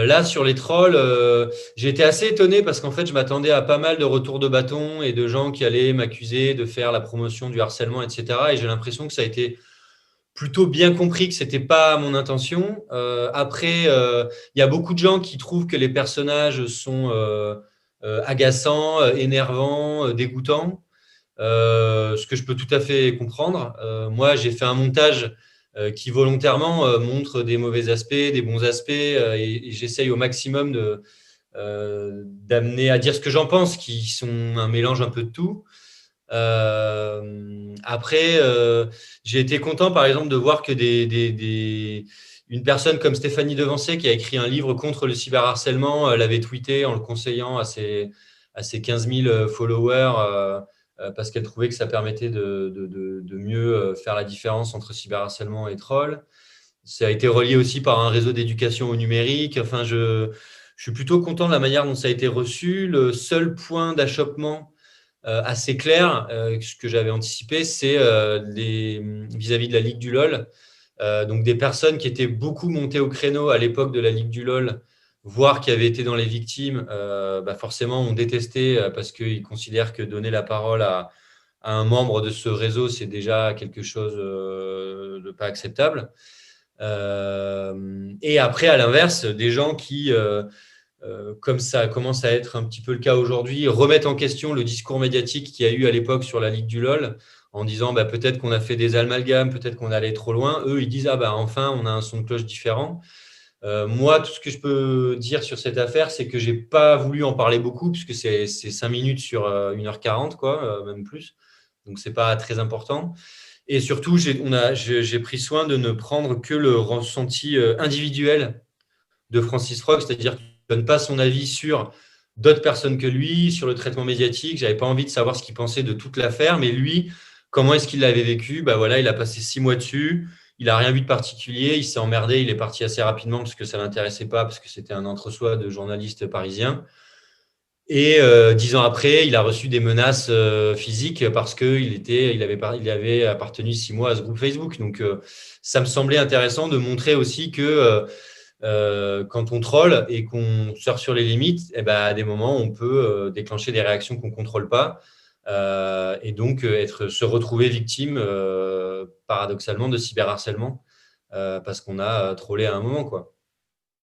Là, sur les trolls, j'ai été assez étonné parce qu'en fait, je m'attendais à pas mal de retours de bâton et de gens qui allaient m'accuser de faire la promotion du harcèlement, etc. Et j'ai l'impression que ça a été plutôt bien compris que c'était pas mon intention. Après, il y a beaucoup de gens qui trouvent que les personnages sont agaçants, énervants, dégoûtants. Ce que je peux tout à fait comprendre. Moi, j'ai fait un montage qui volontairement montre des mauvais aspects, des bons aspects, et j'essaye au maximum d'amener à dire ce que j'en pense, qui sont un mélange un peu de tout. Après, j'ai été content, par exemple, de voir que une personne comme Stéphanie Devancé, qui a écrit un livre contre le cyberharcèlement, l'avait tweeté en le conseillant à ses 15 000 followers, parce qu'elle trouvait que ça permettait de mieux faire la différence entre cyberharcèlement et troll. Ça a été relié aussi par un réseau d'éducation au numérique. Enfin, je suis plutôt content de la manière dont ça a été reçu. Le seul point d'achoppement assez clair, ce que j'avais anticipé, c'est vis-à-vis de la Ligue du LoL. Donc des personnes qui étaient beaucoup montées au créneau à l'époque de la Ligue du LoL, voire qui avaient été dans les victimes, bah forcément ont détesté parce qu'ils considèrent que donner la parole à un membre de ce réseau, c'est déjà quelque chose de pas acceptable. Et après, à l'inverse, des gens qui comme ça commence à être un petit peu le cas aujourd'hui, remettent en question le discours médiatique qu'il y a eu à l'époque sur la Ligue du LoL, en disant bah, peut-être qu'on a fait des amalgames, peut-être qu'on allait trop loin. Eux, ils disent ah bah enfin, on a un son de cloche différent. Moi, tout ce que je peux dire sur cette affaire, c'est que j'ai pas voulu en parler beaucoup, puisque c'est 5 minutes sur 1h40, quoi, même plus. Donc, c'est pas très important. Et surtout, j'ai pris soin de ne prendre que le ressenti individuel de Francis Frog, c'est-à-dire qu'il ne donne pas son avis sur d'autres personnes que lui, sur le traitement médiatique. J'avais pas envie de savoir ce qu'il pensait de toute l'affaire, mais lui, comment est-ce qu'il l'avait vécu? Bah voilà, il a passé 6 mois dessus, il a rien vu de particulier, il s'est emmerdé, il est parti assez rapidement parce que ça l'intéressait pas, parce que c'était un entre-soi de journaliste parisien. Et 10 ans après, il a reçu des menaces physiques parce il avait appartenu 6 mois à ce groupe Facebook. Donc, ça me semblait intéressant de montrer aussi que quand on troll et qu'on sort sur les limites, eh ben, à des moments, on peut déclencher des réactions qu'on ne contrôle pas et donc se retrouver victime, paradoxalement, de cyberharcèlement parce qu'on a trollé à un moment, quoi.